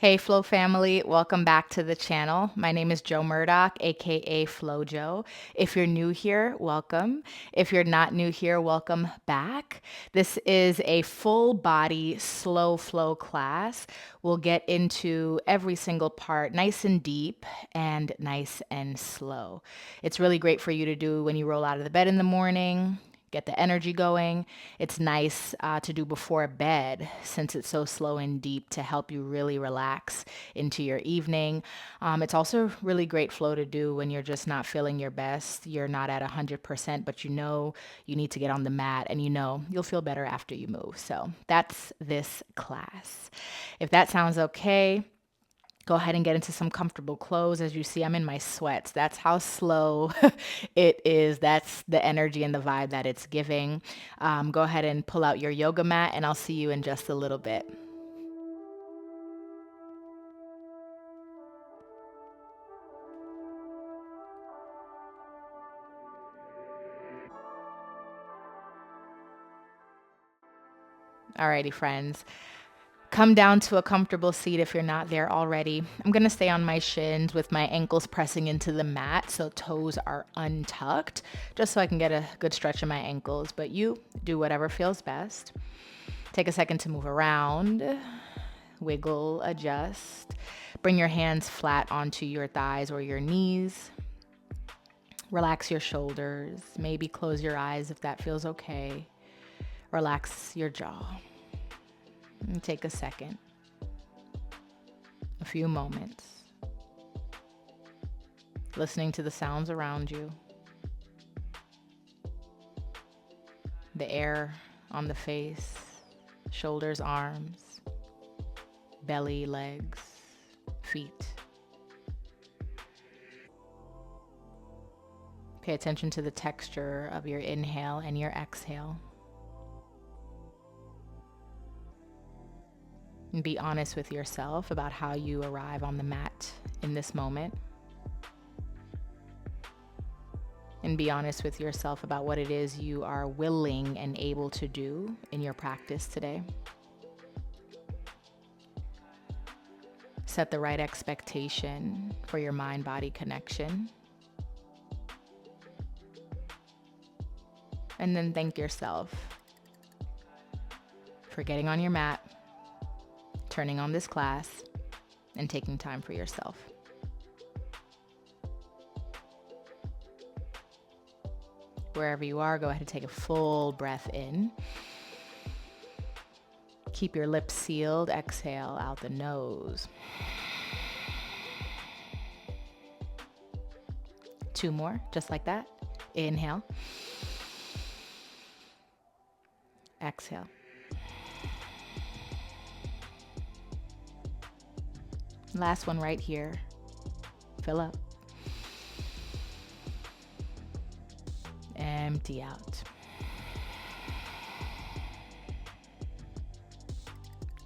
Hey Flow family, welcome back to the channel. My name is Jo Murdock, aka Flowjo. If you're new here, welcome. If you're not new here, welcome back. This is a full body slow flow class. We'll get into every single part nice and deep and nice and slow. It's really great for you to do when you roll out of the bed in the morning, get the energy going. It's nice to do before bed since it's so slow and deep to help you really relax into your evening. It's also really great flow to do when you're just not feeling your best. You're not at 100%, but you know you need to get on the mat and you know you'll feel better after you move. So that's this class. If that sounds okay, go ahead and get into some comfortable clothes. As you see, I'm in my sweats. That's how slow it is. That's the energy and the vibe that it's giving. Go ahead and pull out your yoga mat, and I'll see you in just a little bit. Alrighty, friends. Come down to a comfortable seat if you're not there already. I'm going to stay on my shins with my ankles pressing into the mat so toes are untucked, just so I can get a good stretch in my ankles. But you do whatever feels best. Take a second to move around, wiggle, adjust. Bring your hands flat onto your thighs or your knees. Relax your shoulders. Maybe close your eyes if that feels okay. Relax your jaw. And take a second, a few moments, listening to the sounds around you, the air on the face, shoulders, arms, belly, legs, feet. Pay attention to the texture of your inhale and your exhale. And be honest with yourself about how you arrive on the mat in this moment. And be honest with yourself about what it is you are willing and able to do in your practice today. Set the right expectation for your mind-body connection. And then thank yourself for getting on your mat, turning on this class, and taking time for yourself. Wherever you are, go ahead and take a full breath in. Keep your lips sealed. Exhale out the nose. 2 more, just like that. Inhale. Exhale. Last one right here. Fill up. Empty out.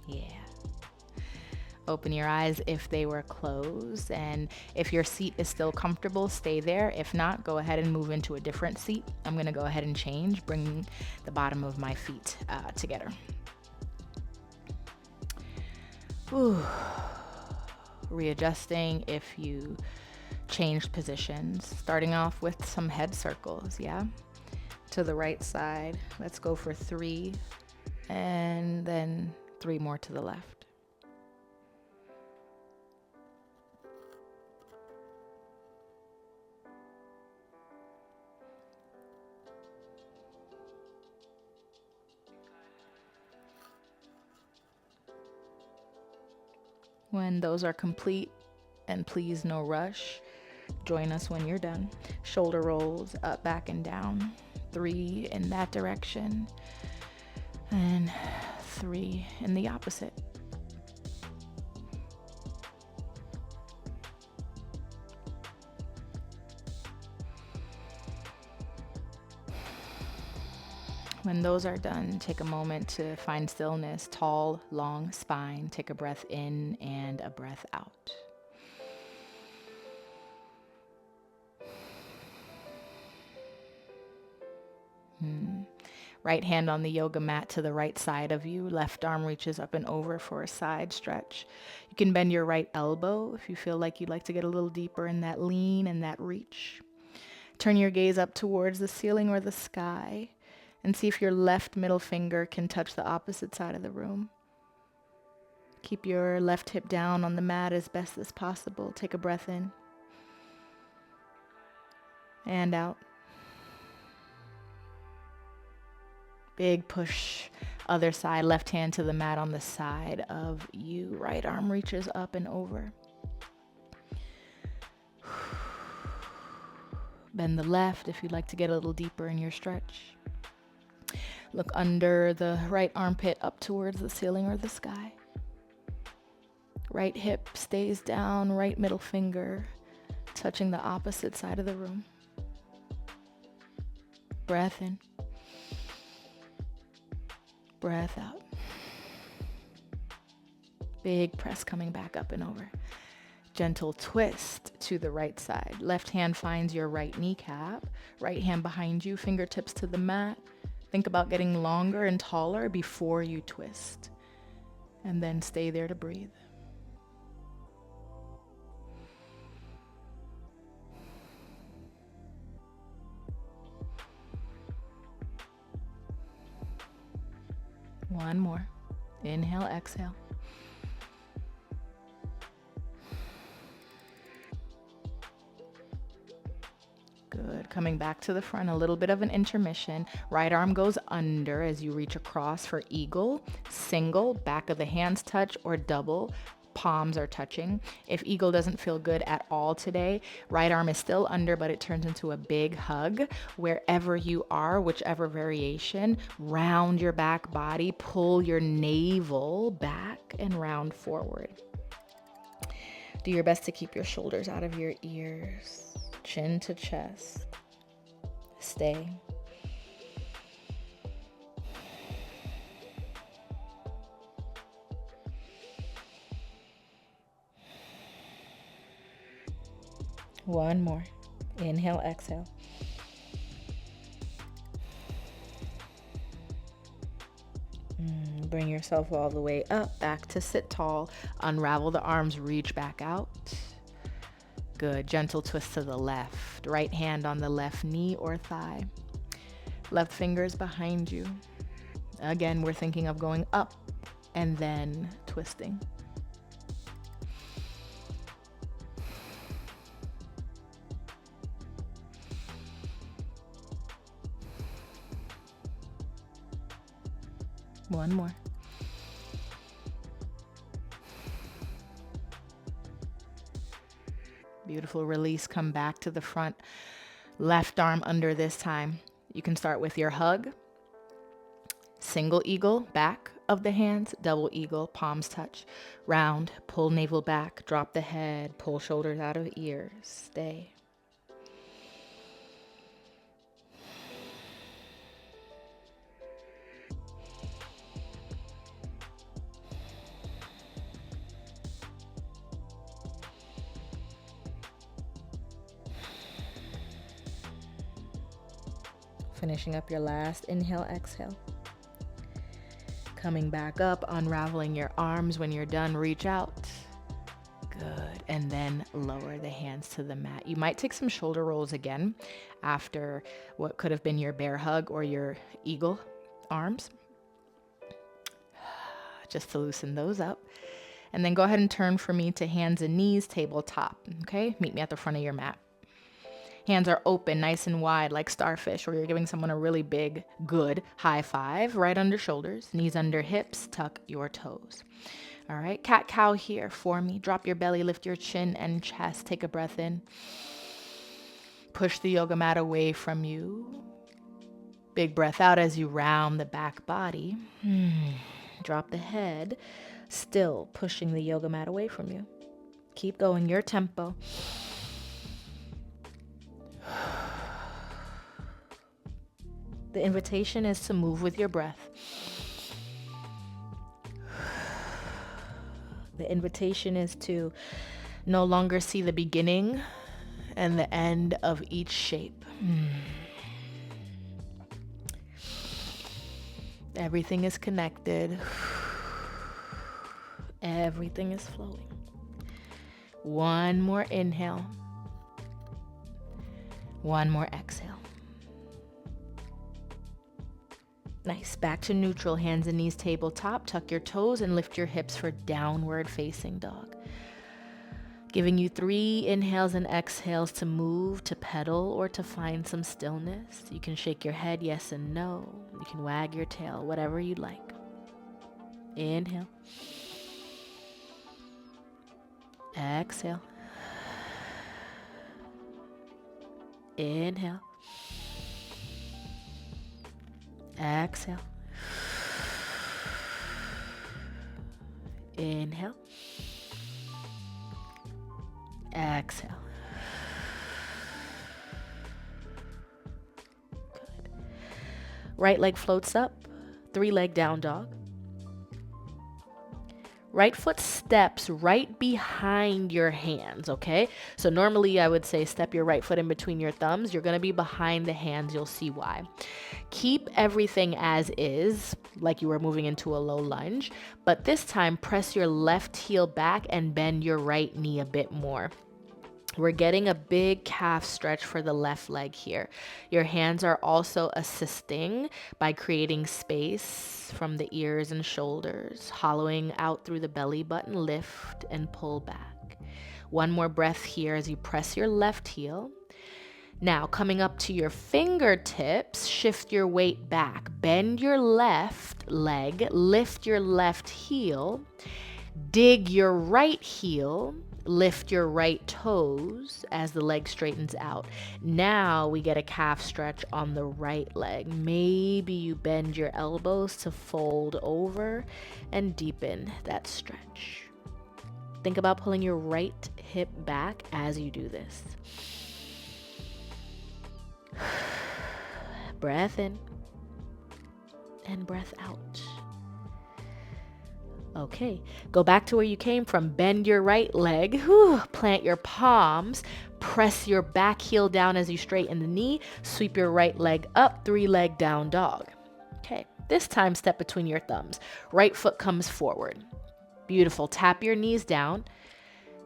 Yeah. Open your eyes if they were closed, and if your seat is still comfortable, stay there. If not, go ahead and move into a different seat. I'm gonna go ahead and change, bring the bottom of my feet together. Ooh. Readjusting if you changed positions, starting off with some head circles, yeah? To the right side, let's go for 3, and then 3 more to the left. When those are complete, and please no rush, join us when you're done. Shoulder rolls up, back, and down. 3 in that direction, and 3 in the opposite. When those are done, take a moment to find stillness, tall, long spine. Take a breath in and a breath out. Right hand on the yoga mat to the right side of you. Left arm reaches up and over for a side stretch. You can bend your right elbow if you feel like you'd like to get a little deeper in that lean and that reach. Turn your gaze up towards the ceiling or the sky and see if your left middle finger can touch the opposite side of the room. Keep your left hip down on the mat as best as possible. Take a breath in and out. Big push. Other side, left hand to the mat on the side of you. Right arm reaches up and over. Bend the left if you'd like to get a little deeper in your stretch. Look under the right armpit up towards the ceiling or the sky. Right hip stays down, right middle finger touching the opposite side of the room. Breath in. Breath out. Big press coming back up and over. Gentle twist to the right side. Left hand finds your right kneecap. Right hand behind you, fingertips to the mat. Think about getting longer and taller before you twist. And then stay there to breathe. One more. Inhale, exhale. Good. Coming back to the front, a little bit of an intermission. Right arm goes under as you reach across for eagle, single, back of the hands touch, or double. Palms are touching. If eagle doesn't feel good at all today, right arm is still under, but it turns into a big hug. Wherever you are, whichever variation, round your back body, pull your navel back and round forward. Do your best to keep your shoulders out of your ears, chin to chest. Stay. One more. Inhale, exhale. Bring yourself all the way up, back to sit tall. Unravel the arms, reach back out. Good. Gentle twist to the left. Right hand on the left knee or thigh. Left fingers behind you. Again, we're thinking of going up and then twisting. One more. Beautiful release. Come back to the front. Left arm under this time. You can start with your hug. Single eagle, back of the hands. Double eagle, palms touch. Round, pull navel back. Drop the head. Pull shoulders out of ears. Stay. Finishing up your last inhale, exhale. Coming back up, unraveling your arms. When you're done, reach out. Good. And then lower the hands to the mat. You might take some shoulder rolls again after what could have been your bear hug or your eagle arms, just to loosen those up. And then go ahead and turn for me to hands and knees, tabletop. Okay? Meet me at the front of your mat. Hands are open, nice and wide, like starfish, or you're giving someone a really big, good high five. Right under shoulders, knees under hips, tuck your toes. All right, cat-cow here for me. Drop your belly, lift your chin and chest. Take a breath in. Push the yoga mat away from you. Big breath out as you round the back body. Drop the head, still pushing the yoga mat away from you. Keep going, your tempo. The invitation is to move with your breath. The invitation is to no longer see the beginning and the end of each shape. Everything is connected. Everything is flowing. One more inhale. One more exhale. Nice. Back to neutral. Hands and knees tabletop. Tuck your toes and lift your hips for downward facing dog. Giving you 3 inhales and exhales to move, to pedal, or to find some stillness. You can shake your head yes and no. You can wag your tail, whatever you'd like. Inhale. Exhale. Inhale. Exhale. Inhale. Exhale. Good. Right leg floats up. 3-leg down dog. Right foot steps right behind your hands, okay? So normally I would say step your right foot in between your thumbs. You're gonna be behind the hands, you'll see why. Keep everything as is, like you were moving into a low lunge, but this time press your left heel back and bend your right knee a bit more. We're getting a big calf stretch for the left leg here. Your hands are also assisting by creating space from the ears and shoulders, hollowing out through the belly button, lift and pull back. One more breath here as you press your left heel. Now, coming up to your fingertips, shift your weight back. Bend your left leg, lift your left heel, dig your right heel, lift your right toes as the leg straightens out. Now we get a calf stretch on the right leg. Maybe you bend your elbows to fold over and deepen that stretch. Think about pulling your right hip back as you do this. Breath in and breath out. Okay, go back to where you came from. Bend your right leg, plant your palms, press your back heel down as you straighten the knee, sweep your right leg up, 3-leg down dog. Okay, this time step between your thumbs. Right foot comes forward. Beautiful, tap your knees down,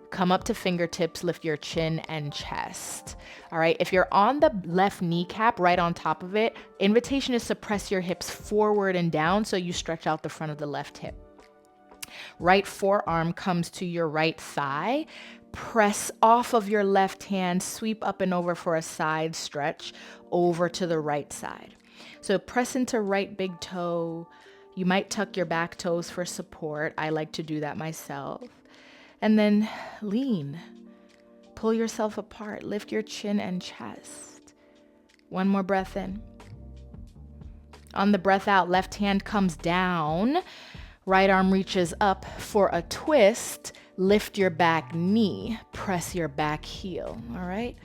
come up to fingertips, lift your chin and chest. All right, if you're on the left kneecap, right on top of it, invitation is to press your hips forward and down so you stretch out the front of the left hip. Right forearm comes to your right thigh. Press off of your left hand, sweep up and over for a side stretch over to the right side. So press into right big toe. You might tuck your back toes for support. I like to do that myself. And then lean. Pull yourself apart. Lift your chin and chest. One more breath in. On the breath out, left hand comes down. Right arm reaches up for a twist. Lift your back knee. Press your back heel. All right?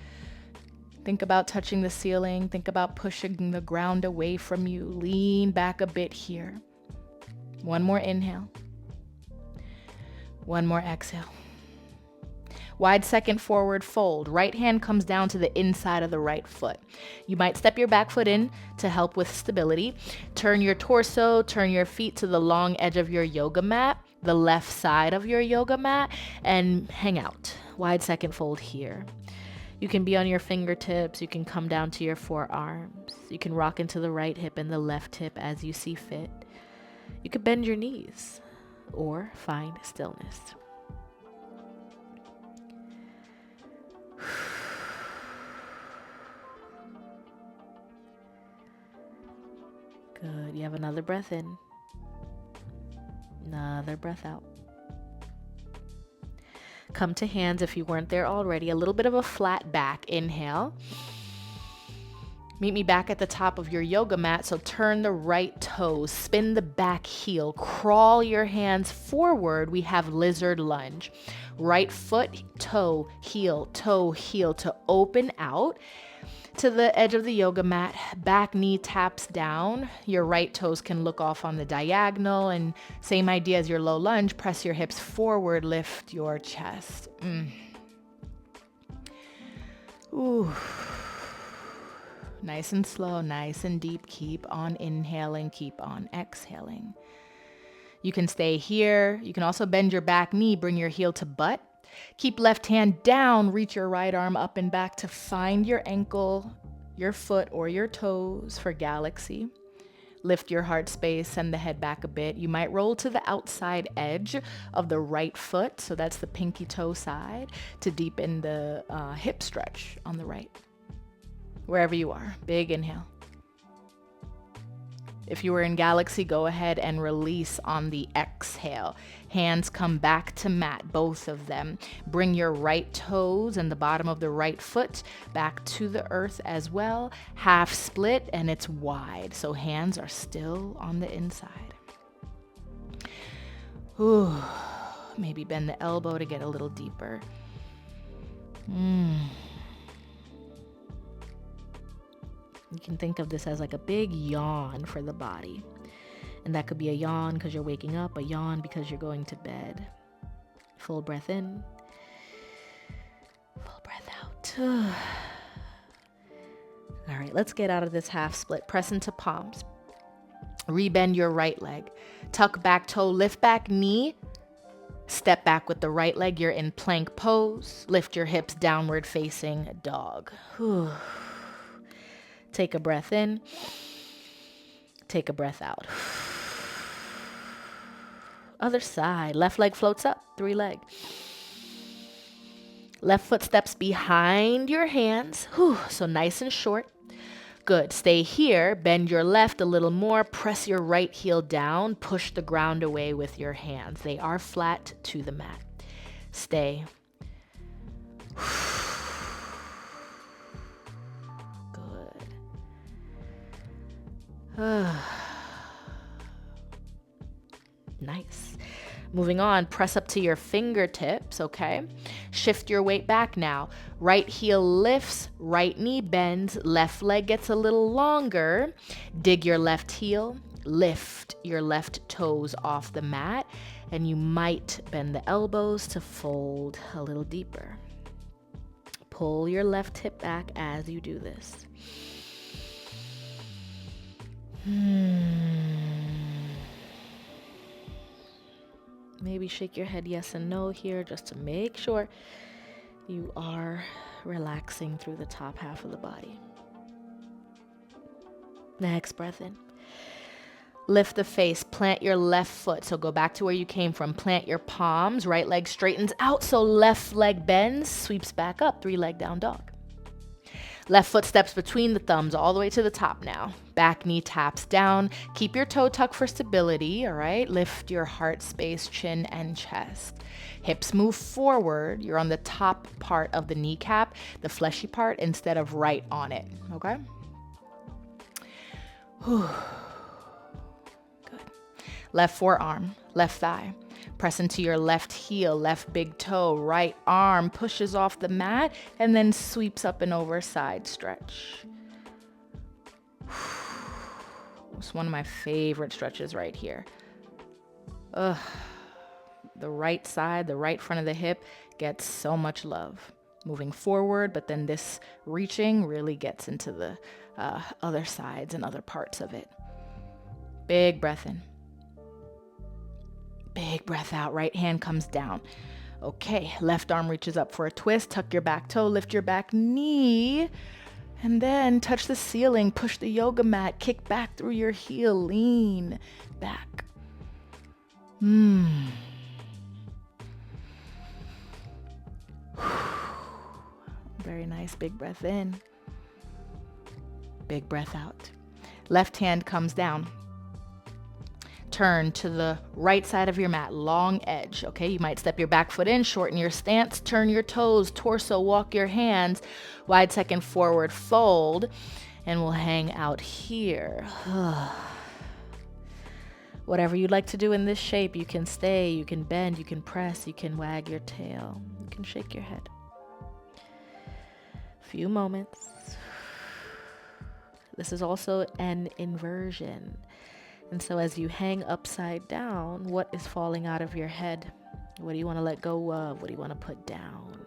Think about touching the ceiling. Think about pushing the ground away from you. Lean back a bit here. One more inhale. One more exhale. Wide second forward fold. Right hand comes down to the inside of the right foot. You might step your back foot in to help with stability. Turn your torso, turn your feet to the long edge of your yoga mat, the left side of your yoga mat, and hang out. Wide second fold here. You can be on your fingertips. You can come down to your forearms. You can rock into the right hip and the left hip as you see fit. You could bend your knees or find stillness. Good. You have another breath in. Another breath out. Come to hands if you weren't there already. A little bit of a flat back. Inhale. Meet me back at the top of your yoga mat. So turn the right toes, spin the back heel, crawl your hands forward. We have lizard lunge. Right foot, toe, heel to open out to the edge of the yoga mat. Back knee taps down. Your right toes can look off on the diagonal, and same idea as your low lunge. Press your hips forward, lift your chest. Ooh. Nice and slow, nice and deep. Keep on inhaling, keep on exhaling. You can stay here. You can also bend your back knee, bring your heel to butt. Keep left hand down, reach your right arm up and back to find your ankle, your foot, or your toes for galaxy. Lift your heart space, send the head back a bit. You might roll to the outside edge of the right foot, so that's the pinky toe side, to deepen the hip stretch on the right. Wherever you are, big inhale. If you were in galaxy, go ahead and release on the exhale. Hands come back to mat, both of them. Bring your right toes and the bottom of the right foot back to the earth as well. Half split and it's wide, so hands are still on the inside. Ooh, maybe bend the elbow to get a little deeper. You can think of this as like a big yawn for the body. And that could be a yawn because you're waking up, a yawn because you're going to bed. Full breath in. Full breath out. All right, let's get out of this half split. Press into palms. Rebend your right leg. Tuck back toe, lift back knee. Step back with the right leg. You're in plank pose. Lift your hips, downward facing dog. Take a breath in. Take a breath out. Other side. Left leg floats up. 3 leg. Left foot steps behind your hands. So nice and short. Good. Stay here. Bend your left a little more. Press your right heel down. Push the ground away with your hands. They are flat to the mat. Stay. Nice. Moving on, press up to your fingertips, okay? Shift your weight back now. Right heel lifts, right knee bends, left leg gets a little longer. Dig your left heel, lift your left toes off the mat, and you might bend the elbows to fold a little deeper. Pull your left hip back as you do this. Maybe shake your head yes and no here just to make sure you are relaxing through the top half of the body. Next breath in. Lift the face, plant your left foot. So go back to where you came from. Plant your palms, right leg straightens out. So left leg bends, sweeps back up, 3 leg down dog. Left foot steps between the thumbs all the way to the top now. Back knee taps down. Keep your toe tucked for stability, all right? Lift your heart space, chin and chest. Hips move forward. You're on the top part of the kneecap, the fleshy part, instead of right on it, okay? Good. Left forearm, left thigh. Press into your left heel, left big toe, right arm pushes off the mat and then sweeps up and over, side stretch. It's one of my favorite stretches right here. The right side, the right front of the hip gets so much love. Moving forward, but then this reaching really gets into the other sides and other parts of it. Big breath in. Big breath out. Right hand comes down. Okay, left arm reaches up for a twist. Tuck your back toe, lift your back knee, and then touch the ceiling. Push the yoga mat. Kick back through your heel. Lean back. Very nice. Big breath in. Big breath out. Left hand comes down. Turn to the right side of your mat, long edge, okay? You might step your back foot in, shorten your stance, turn your toes, torso, walk your hands, wide second forward fold, and we'll hang out here. Whatever you'd like to do in this shape, you can stay, you can bend, you can press, you can wag your tail, you can shake your head. Few moments. This is also an inversion. And so as you hang upside down, what is falling out of your head? What do you want to let go of? What do you want to put down?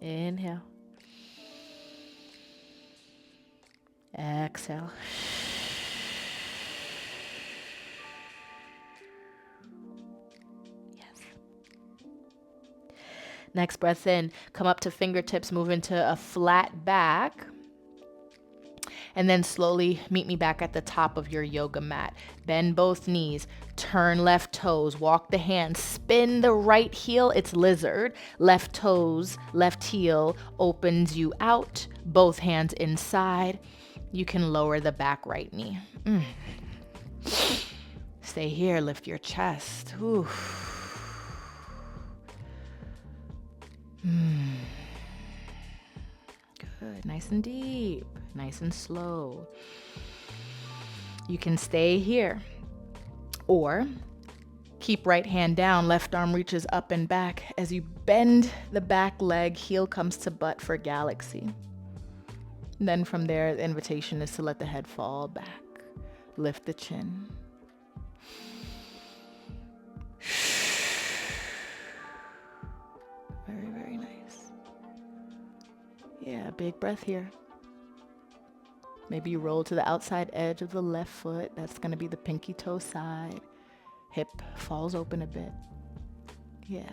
Inhale. Exhale. Yes. Next breath in, come up to fingertips, move into a flat back. And then slowly meet me back at the top of your yoga mat. Bend both knees, turn left toes, walk the hands, spin the right heel, it's lizard. Left toes, left heel opens you out, both hands inside. You can lower the back right knee. Stay here, lift your chest. Ooh. Good, nice and deep, nice and slow. You can stay here or keep right hand down, left arm reaches up and back. As you bend the back leg, heel comes to butt for galaxy. And then from there, the invitation is to let the head fall back. Lift the chin. Very, very nice. Yeah, big breath here. Maybe you roll to the outside edge of the left foot. That's going to be the pinky toe side. Hip falls open a bit. Yeah.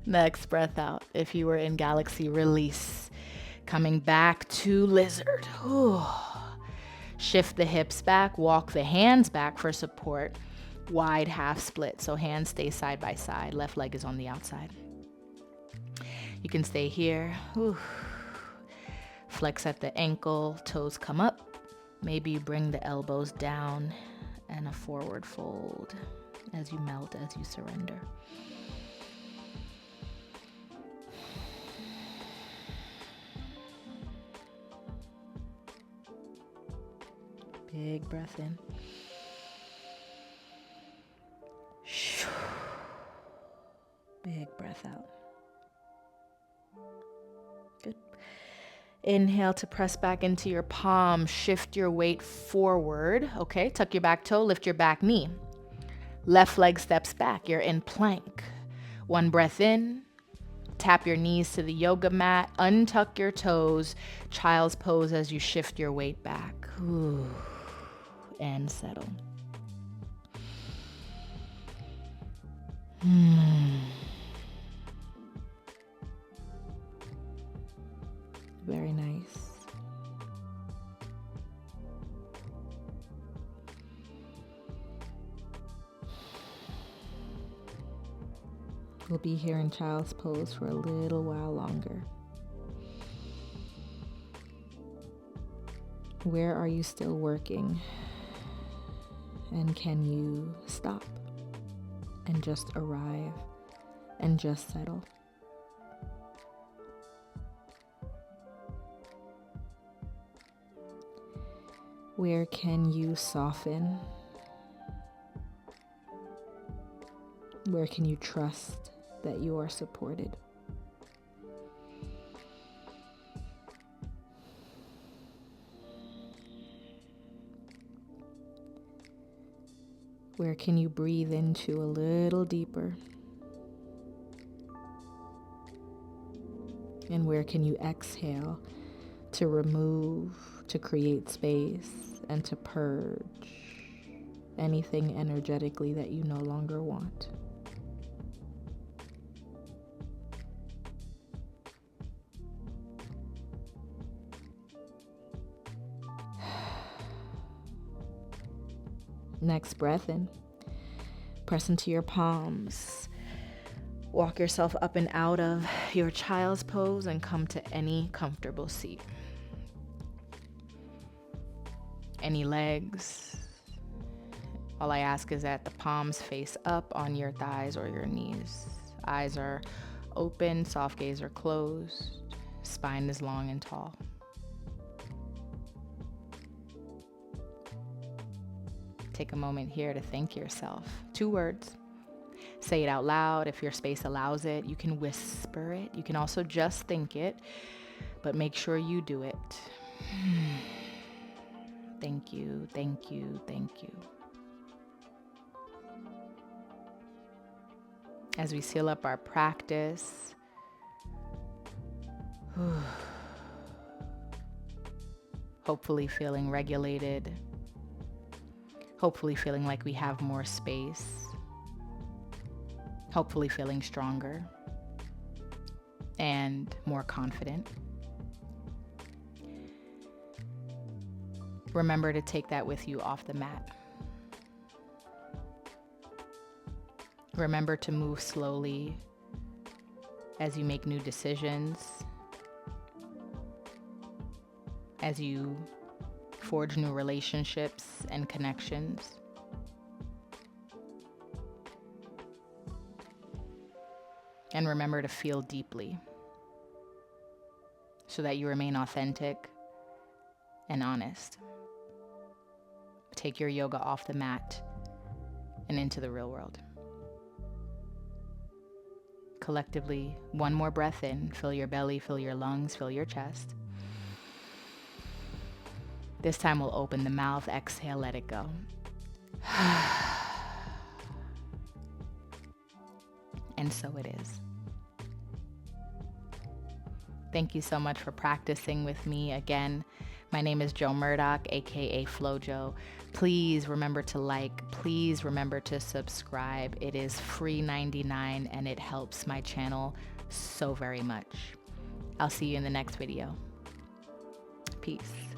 Next breath out. If you were in galaxy, release. Coming back to lizard. Ooh. Shift the hips back. Walk the hands back for support. Wide half split. So hands stay side by side. Left leg is on the outside. You can stay here. Ooh. Flex at the ankle, toes come up. Maybe you bring the elbows down and a forward fold as you melt, as you surrender. Big breath in. Big breath out. Good. Inhale to press back into your palm. Shift your weight forward. Okay, tuck your back toe, lift your back knee. Left leg steps back. You're in plank. One breath in. Tap your knees to the yoga mat. Untuck your toes. Child's pose as you shift your weight back. Ooh. And settle. Very nice. We'll be here in child's pose for a little while longer. Where are you still working? And can you stop and just arrive and just settle? Where can you soften? Where can you trust that you are supported? Where can you breathe into a little deeper? And where can you exhale to remove, to create space, and to purge anything energetically that you no longer want? Next breath in. Press into your palms. Walk yourself up and out of your child's pose and come to any comfortable seat. Any legs. All I ask is that the palms face up on your thighs or your knees. Eyes are open, soft gaze are closed. Spine is long and tall. Take a moment here to thank yourself. 2 words. Say it out loud if your space allows it. You can whisper it. You can also just think it, but make sure you do it. Thank you, thank you, thank you. As we seal up our practice, Hopefully feeling regulated. Hopefully feeling like we have more space. Hopefully feeling stronger and more confident. Remember to take that with you off the mat. Remember to move slowly as you make new decisions, as you forge new relationships and connections. And remember to feel deeply so that you remain authentic and honest. Take your yoga off the mat and into the real world. Collectively, one more breath in. Fill your belly, fill your lungs, fill your chest. This time we'll open the mouth, exhale, let it go. And so it is. Thank you so much for practicing with me. Again, my name is Jo Murdock, aka Flowwj0. Please remember to like, please remember to subscribe. It is free 99 and it helps my channel so very much. I'll see you in the next video. Peace.